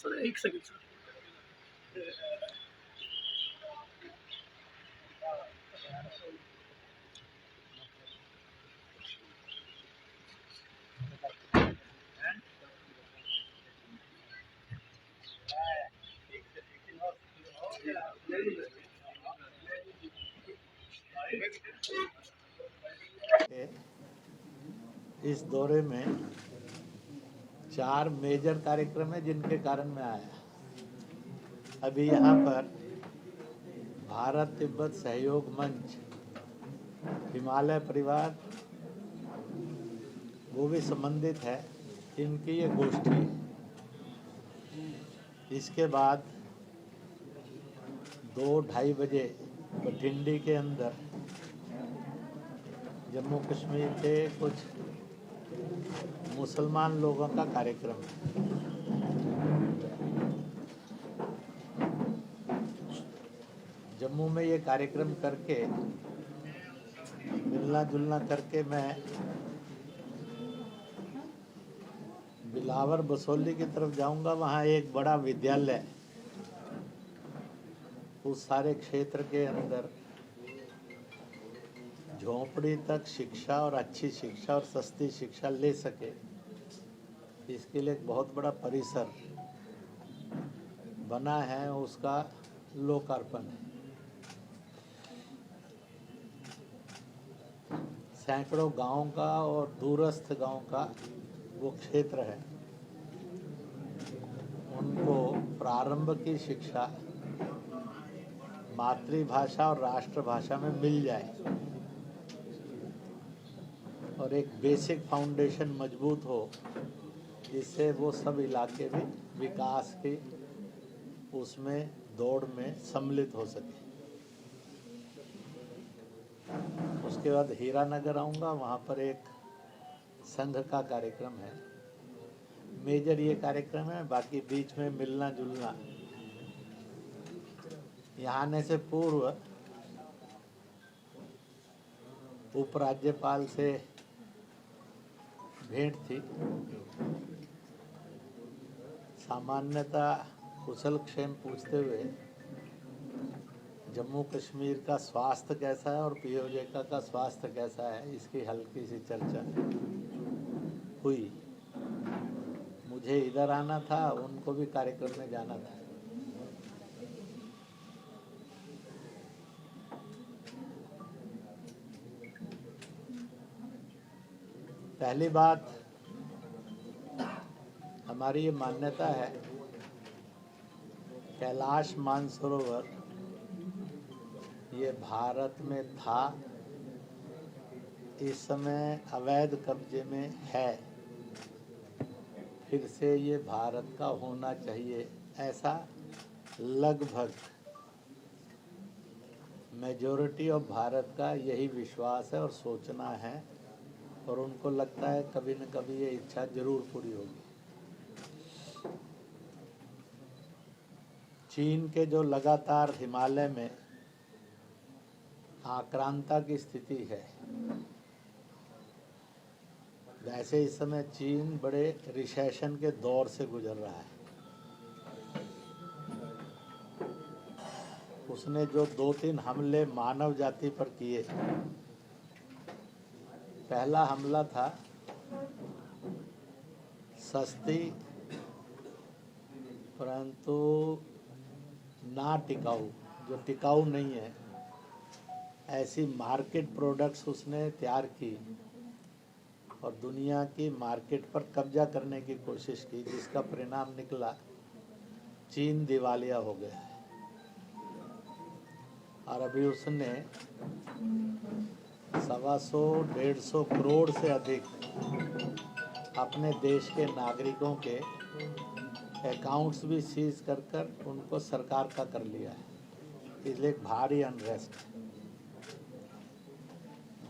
Sir एक second sir. इस दौरे में 4 मेजर कार्यक्रम है जिनके कारण मैं आया। अभी यहाँ पर भारत तिब्बत सहयोग मंच, हिमालय परिवार वो भी संबंधित है, इनकी ये गोष्ठी है। इसके बाद 2-2:30 बजे बठिंडी के अंदर जम्मू कश्मीर के कुछ मुसलमान लोगों का कार्यक्रम है। जम्मू में ये कार्यक्रम करके मिलना जुलना करके मैं बिलावर बसोली की तरफ जाऊंगा। वहाँ एक बड़ा विद्यालय उस सारे क्षेत्र के अंदर झोंपड़ी तक शिक्षा और अच्छी शिक्षा और सस्ती शिक्षा ले सके, इसके लिए एक बहुत बड़ा परिसर बना है, उसका लोकार्पण है। सैकड़ों गांव का और दूरस्थ गांव का वो क्षेत्र है, उनको प्रारंभ की शिक्षा मातृभाषा और राष्ट्रभाषा में मिल जाए और एक बेसिक फाउंडेशन मजबूत हो, जिससे वो सब इलाके भी विकास के उसमें दौड़ में सम्मिलित हो सके। उसके बाद हीरानगर आऊँगा, वहाँ पर एक संघ का कार्यक्रम है। मेजर ये कार्यक्रम है, बाकी बीच में मिलना जुलना। यहाँ आने से पूर्व उपराज्यपाल से भेंट थी। सामान्यतः कुशल क्षेम पूछते हुए जम्मू कश्मीर का स्वास्थ्य कैसा है और पीओजेका का स्वास्थ्य कैसा है, इसकी हल्की सी चर्चा हुई। मुझे इधर आना था, उनको भी कार्यक्रम में जाना था। पहली बात, हमारी ये मान्यता है कैलाश मानसरोवर ये भारत में था, इस समय अवैध कब्जे में है, फिर से ये भारत का होना चाहिए, ऐसा लगभग मेजॉरिटी ऑफ भारत का यही विश्वास है और सोचना है, और उनको लगता है कभी न कभी ये इच्छा जरूर पूरी होगी। चीन के जो लगातार हिमालय में आक्रांता की स्थिति है, वैसे इस समय चीन बड़े रिसेशन के दौर से गुजर रहा है। उसने जो 2-3 हमले मानव जाति पर किए, पहला हमला था सस्ती परंतु ना टिकाऊ, जो टिकाऊ नहीं है, ऐसी मार्केट प्रोडक्ट्स उसने तैयार की और दुनिया की मार्केट पर कब्जा करने की कोशिश की, जिसका परिणाम निकला चीन दिवालिया हो गया है। और अभी उसने 125-150 करोड़ से अधिक अपने देश के नागरिकों के अकाउंट्स भी सीज कर उनको सरकार का कर लिया है, इसलिए एक भारी अनरेस्ट है।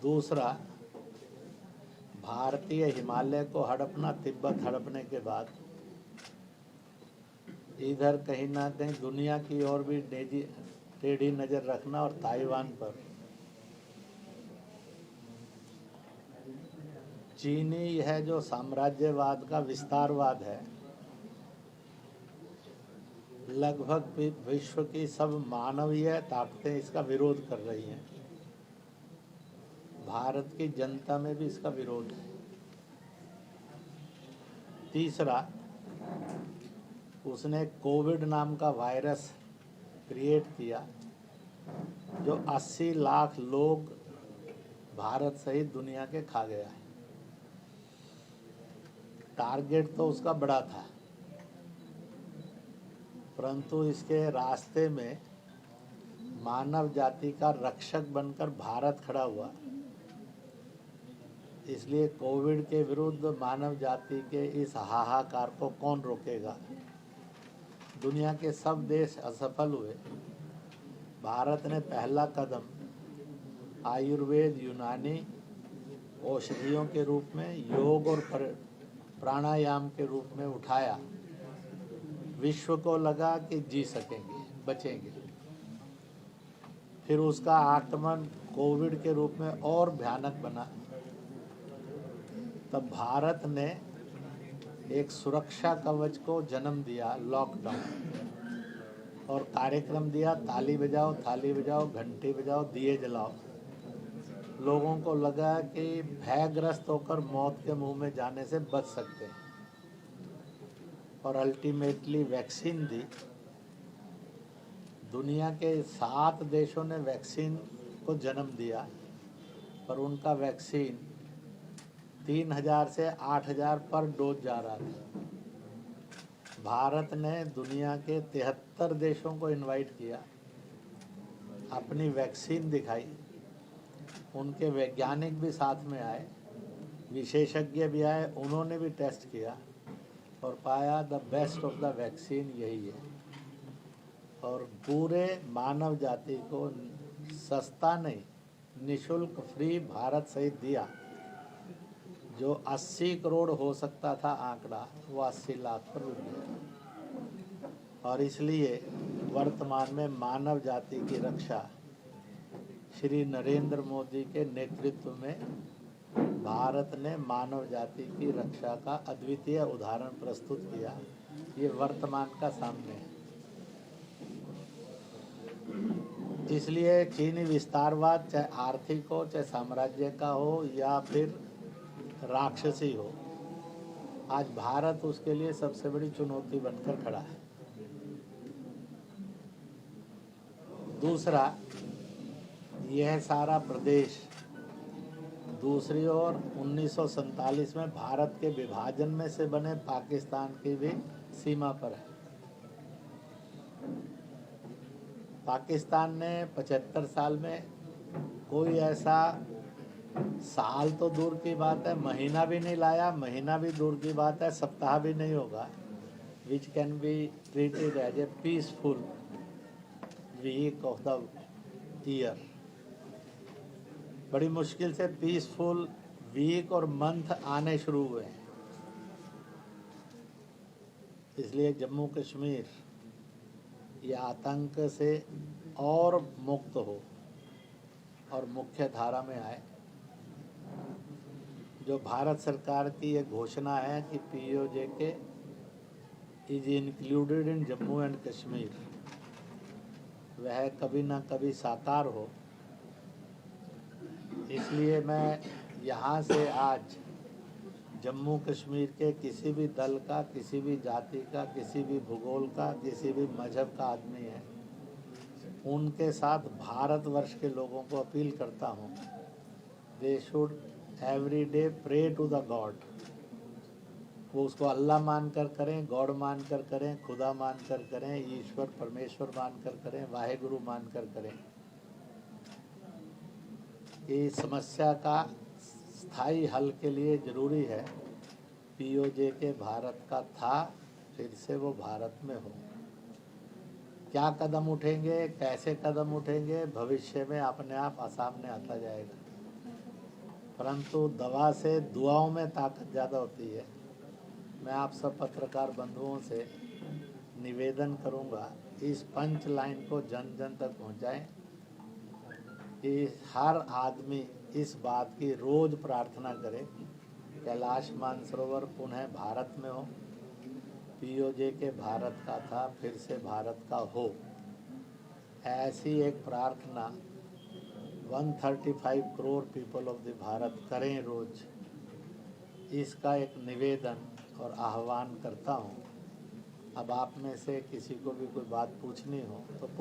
दूसरा, भारतीय हिमालय को हड़पना, तिब्बत हड़पने के बाद इधर कहीं ना कहीं दुनिया की ओर भी टेढ़ी नज़र रखना और ताइवान पर चीनी यह जो साम्राज्यवाद का विस्तारवाद है, लगभग विश्व की सब मानवीय ताकतें इसका विरोध कर रही हैं। भारत की जनता में भी इसका विरोध है। तीसरा, उसने कोविड नाम का वायरस क्रिएट किया जो 80 लाख लोग भारत सहित दुनिया के खा गया है। टारगेट तो उसका बड़ा था, परंतु इसके रास्ते में मानव जाति का रक्षक बनकर भारत खड़ा हुआ। इसलिए कोविड के विरुद्ध मानव जाति के इस हाहाकार को कौन रोकेगा। दुनिया के सब देश असफल हुए। भारत ने पहला कदम आयुर्वेद, यूनानी औषधियों के रूप में, योग और प्राणायाम के रूप में उठाया। विश्व को लगा कि जी सकेंगे, बचेंगे। फिर उसका आक्रमण कोविड के रूप में और भयानक बना। तब भारत ने एक सुरक्षा कवच को जन्म दिया, लॉकडाउन, और कार्यक्रम दिया, ताली बजाओ, थाली बजाओ, घंटी बजाओ, दिए जलाओ। लोगों को लगा कि भयग्रस्त होकर मौत के मुंह में जाने से बच सकते हैं, और अल्टीमेटली वैक्सीन दी। दुनिया के 7 देशों ने वैक्सीन को जन्म दिया, पर उनका वैक्सीन 3000 से 8000 पर डोज जा रहा था। भारत ने दुनिया के 73 देशों को इनवाइट किया, अपनी वैक्सीन दिखाई। उनके वैज्ञानिक भी साथ में आए, विशेषज्ञ भी आए, उन्होंने भी टेस्ट किया और पाया the best of the vaccine यही है। और पूरे मानव जाति को सस्ता नहीं, निशुल्क, फ्री भारत सहित दिया। जो 80 करोड़ हो सकता था आंकड़ा, वो 80 लाख पर रुक गया। और इसलिए वर्तमान में मानव जाति की रक्षा श्री नरेंद्र मोदी के नेतृत्व में भारत ने मानव जाति की रक्षा का अद्वितीय उदाहरण प्रस्तुत किया। ये वर्तमान का सामने है। इसलिए चीनी विस्तारवाद, चाहे आर्थिक हो, चाहे साम्राज्य का हो, या फिर राक्षसी हो, आज भारत उसके लिए सबसे बड़ी चुनौती बनकर खड़ा है। दूसरा, यह सारा प्रदेश दूसरी ओर 1947 में भारत के विभाजन में से बने पाकिस्तान की भी सीमा पर है। पाकिस्तान ने 75 साल में कोई ऐसा, साल तो दूर की बात है, महीना भी नहीं लाया, महीना भी दूर की बात है, सप्ताह भी नहीं होगा, which can be treated as a peaceful week of the year. बड़ी मुश्किल से पीसफुल वीक और मंथ आने शुरू हुए हैं। इसलिए जम्मू कश्मीर ये आतंक से और मुक्त हो और मुख्य धारा में आए। जो भारत सरकार की ये घोषणा है कि POJK is included in Jammu and Kashmir, वह कभी ना कभी साकार हो। इसलिए मैं यहाँ से आज जम्मू कश्मीर के किसी भी दल का, किसी भी जाति का, किसी भी भूगोल का, किसी भी मजहब का आदमी है, उनके साथ भारतवर्ष के लोगों को अपील करता हूँ, they should every day pray to the god. वो उसको अल्लाह मान कर करें, गॉड मान कर करें, खुदा मान कर करें, ईश्वर परमेश्वर मान कर करें, वाहेगुरु मान कर करें। इस समस्या का स्थायी हल के लिए ज़रूरी है POJK भारत का था, फिर से वो भारत में हो। क्या कदम उठेंगे, कैसे कदम उठेंगे, भविष्य में अपने आप सामने आता जाएगा। परंतु दवा से, दुआओं में ताकत ज़्यादा होती है। मैं आप सब पत्रकार बंधुओं से निवेदन करूंगा, इस पंच लाइन को जन जन तक पहुंचाएं कि हर आदमी इस बात की रोज़ प्रार्थना करे, कैलाश मानसरोवर पुनः भारत में हो, पीओजे के भारत का था, फिर से भारत का हो, ऐसी एक प्रार्थना 135 crore people of the Bharat करें रोज। इसका एक निवेदन और आह्वान करता हूँ। अब आप में से किसी को भी कोई बात पूछनी हो तो पूछ